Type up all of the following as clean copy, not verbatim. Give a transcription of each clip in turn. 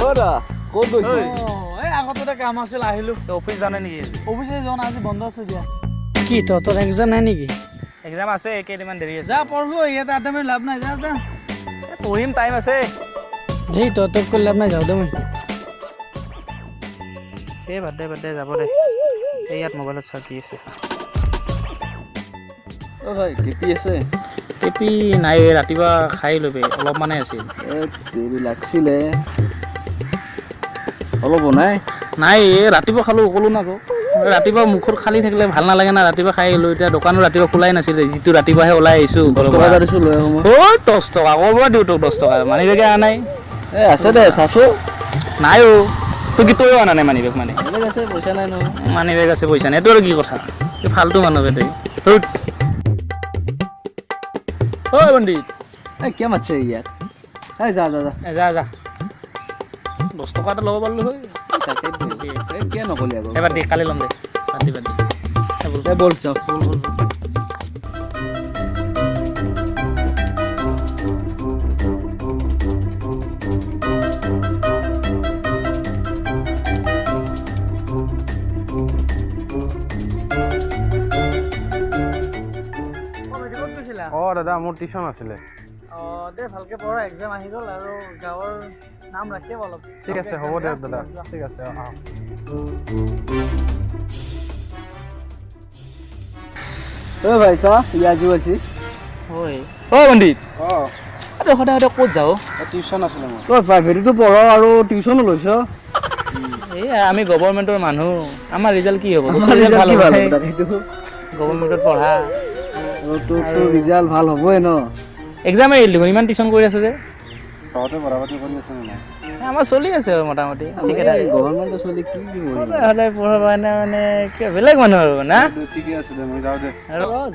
ওরা ক'ত গৈছে? এই আগতে কাম আছিল আহিলো। অফিস জানে নেকি? অফিসে যোৱা নাই, আজি বন্ধ আছে দিয়া। কি তহঁতৰ এক্সাম নাই নেকি? এক্সাম আছে, কেইদিনমান দেৰি আছে। যা পঢ়ো, ইয়াতে আড্ডা মাৰি লাভ নাই, যা যা। পঢ়িম, টাইম আছে। দেই তহঁতক কৈ লাভ নাই, যাওঁ দে মই। এই বাদ দে যাব দে। এই ইয়াত মোবাইলত চা কি আছে। অ ভাই কেপি আছে? কেপি নাই, ৰাতিপুৱা খাই ল'বি, অলপ মানে আছিল। দেৰি লাগছিলে অলপ বনাই। নাই এই ৰাতিপুৱা খালোঁ, ক'লো না আকৌ। ৰাতিপুৱা মুখত খালী থাকিলে ভাল নালাগে না, ৰাতিপুৱা খাই আহিলোঁ। এতিয়া দোকানো ৰাতিপুৱা খোলাই নাছিলে, যিটো ৰাতিপুৱাহে ওলাই আহিছোঁ। 10 টকা এটা দিছোঁ লৈ আহোঁ মই। 10 টকা ক'ৰ পৰা দিওঁ তোক 10 টকা? মানি বেগে অহা নাই। আছে দে চাচো। নাই অ' তোৰ কি তয়ো অনা নাই মানি বেগ? আছে পইচা নাই নহয়। মানি বেগ আছে, পইচা নাই, এইটো আৰু কি কথা? এই ফাল্টু মানুহ বেটেই। ঐ পণ্ডিত, কিয় মাতছে ইয়াক? যা যা যা যা 10 টকা এটা ল'ব পাৰিলোঁ হয়। তাকে কিয় নকলি আকৌ? এবাৰ দি কালি ল'ম দে। বাদ দি বল যাওঁ। দাদা মোৰ টিউচন আছিলে। দে ভালকে পঢ়া, এক্সাম আহি গ'ল আৰু গাঁৱৰ নাম ৰাখিব অলপ। ঠিক আছে, হ'ব দিয়ক দাদা। ঠিক আছে, ভাই চা ইয়াজু আছি। ঐ পণ্ডিত, সদায় সদায় ক'ত যাওঁ? টিউচন আছিলে মোৰ। তই প্ৰাইভেটতো পঢ় আৰু টিউচনো লৈছ? এই আমি গভৰ্ণমেণ্টৰ মানুহ, আমাৰ ৰিজাল্ট কি হ'ব? গভৰ্ণমেণ্টত পঢ়া। তোৰ ৰিজাল্ট ভাল হ'বই ন? এক্সাম এৰিল দেখোন, ইমান টিউচন কৰি আছে যে? তহঁতে পঢ়া পাতি কৰি আছে নে নাই? আমাৰ চলি আছে আৰু মোটামুটি ঠিকে থাকে। গভৰ্ণমেণ্টৰ চলি কি সদায় পঢ়াৰ কাৰণে মানে কিয় বেলেগ মানুহ আৰু না? ঠিকে আছে দে, মই যাওঁ দে।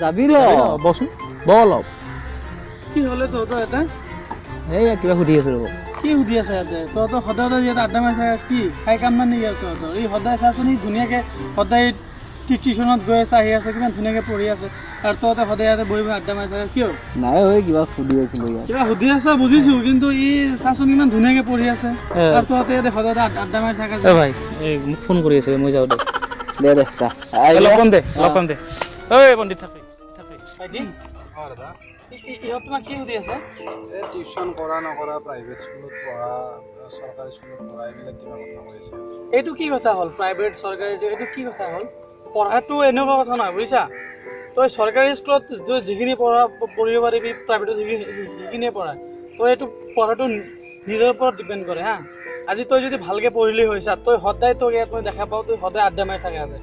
যাবি ৰ বচোন ব অলপ। কি হ'লে তহঁতৰ এটা? এই কিবা সুধি আছো ৰ'ব। কি সুধি আছে ইয়াতে? তহঁতৰ সদায় ইয়াত আড্ডা মাৰি থাকে, কি খাই কাম মানে ইয়াত তহঁতৰ? এই সদায় চাচোন, সি ধুনীয়াকৈ সদায় টিউচনত গৈ আছে, আহি আছে, কিমান ধুনীয়াকৈ পঢ়ি আছে, আৰু তহঁতে সদায় ইয়াতে বহি বহি আড্ডা মাৰি থাকে কিয়? নাই ঐ কিবা সুধি আছিলো ইয়াত। কিবা সুধি আছে বুজিছোঁ, কিন্তু ই চাচোন ইমান ধুনীয়াকৈ পঢ়ি আছে, আৰু তহঁতে ইয়াতে সদায় আড্ডা মাৰি থাকে যে। ভাই এই মোক ফোন কৰি আছে, মই যাওঁ দে। দে চা লগ পাম দে। ঐ পণ্ডিত থাকে। ভাইটি, ইহঁত তোমাক কি সুধি আছে? এই টিউচন কৰা নকৰা, প্ৰাইভেট স্কুলত পঢ়া, চৰকাৰী স্কুলত পঢ়া, এইবিলাক কিবা কথা কৈ আছে। এইটো কি কথা হ'ল? প্ৰাইভেট চৰকাৰী এইটো কি কথা হ'ল? পঢ়াটো এনেকুৱা কথা নহয় বুজিছা। তই চৰকাৰী স্কুলত যিখিনি পঢ়িব পাৰিবি, প্ৰাইভেটত সেইখিনিয়ে পঢ়া। তই এইটো পঢ়াটো নিজৰ ওপৰত ডিপেণ্ড কৰে হা। আজি তই যদি ভালকৈ পঢ়িলি হৈছা, তই সদায় তোক ইয়াত মই দেখা পাওঁ, তই সদায় আড্ডা মাৰি থাকে আছে।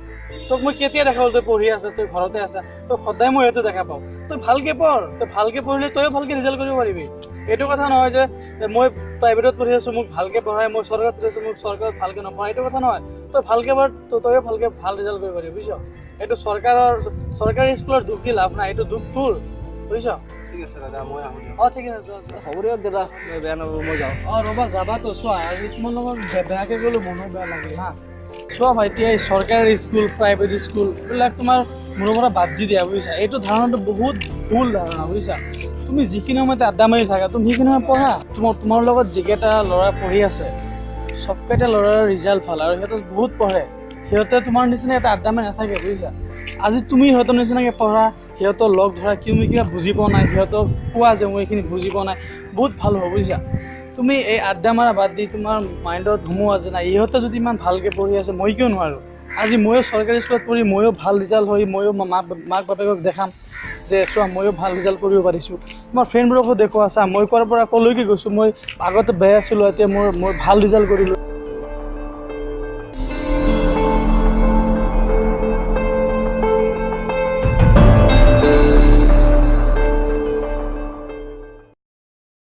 তোক মই কেতিয়া দেখা হ'ল তই পঢ়ি আছা, তই ঘৰতে আছা, তই সদায় মই এইটো দেখা পাওঁ। তই ভালকৈ পঢ়, তই ভালকৈ পঢ়িলে তইও ভালকৈ ৰিজাল্ট কৰিব পাৰিবি। এইটো কথা নহয় যে মই প্ৰাইভেটত পঢ়ি আছোঁ, মোক ভালকৈ পঢ়াই, মই চৰকাৰত পঢ়ি আছোঁ, মোক চৰকাৰত ভালকৈ নপঢ়াই, এইটো কথা নহয়। তই ভালকৈ পঢ়, তইও ভালকৈ ভাল ৰিজাল্ট কৰিব পাৰিবি, বুজিছ? এইটো চৰকাৰী স্কুলৰ দুখ দি লাভ নাই, এইটো দুখ তোৰ, বুজিছ? ঠিক আছে দাদা, মই আহোঁ দিয়ক। ঠিক আছে, হ'ব দিয়ক দাদা, মই বেয়া নাপাব, মই যাওঁ। ৰ'বা যাবাতো, চোৱা আজি তোমাৰ লগত বেয়াকৈ গ'লো, মনো বেয়া লাগিল হা। চোৱা ভাইটি, এই চৰকাৰী স্কুল, প্ৰাইভেট স্কুল এইবিলাক তোমাৰ মনৰ পৰা বাদ দি দিয়া, বুজিছা? এইটো ধাৰণাটো বহুত ভুল ধাৰণা, বুজিছা? তুমি যিখিনি সময়তে আড্ডা মাৰি থাকা, তুমি সেইখিনি সময় পঢ়া। তোমাৰ লগত যিকেইটা ল'ৰা পঢ়ি আছে, চবকেইটা ল'ৰাৰ ৰিজাল্ট ভাল, আৰু সিহঁতে বহুত পঢ়ে। সিহঁতে তোমাৰ নিচিনা এটা আড্ডা মাৰি নাথাকে, বুজিছা? আজি তুমি সিহঁতৰ নিচিনাকৈ পঢ়া, সিহঁতৰ লগ ধৰা, তুমি কিবা বুজি পোৱা নাই, সিহঁতক কোৱা যে মই এইখিনি বুজি পোৱা নাই, বহুত ভাল হ'ব, বুজিছা? তুমি এই আড্ডা মাৰা বাদ দি তোমাৰ মাইণ্ডত সোমোৱা যে নাই, ইহঁতে যদি ইমান ভালকৈ পঢ়ি আছে, মই কিয় নোৱাৰোঁ? আজি ময়ো চৰকাৰী স্কুলত পঢ়ি ময়ো ভাল ৰিজাল্ট হৈ ময়ো মাক বাপেকক দেখাম যে চোৱা ময়ো ভাল ৰিজাল্ট কৰিব পাৰিছোঁ। তোমাৰ ফ্ৰেণ্ডবোৰকো দেখুওৱা চা, মই ক'ৰ পৰা ক'লৈকে গৈছোঁ, মই আগতে বেয়া আছিলোঁ, এতিয়া মই ভাল ৰিজাল্ট কৰিলোঁ।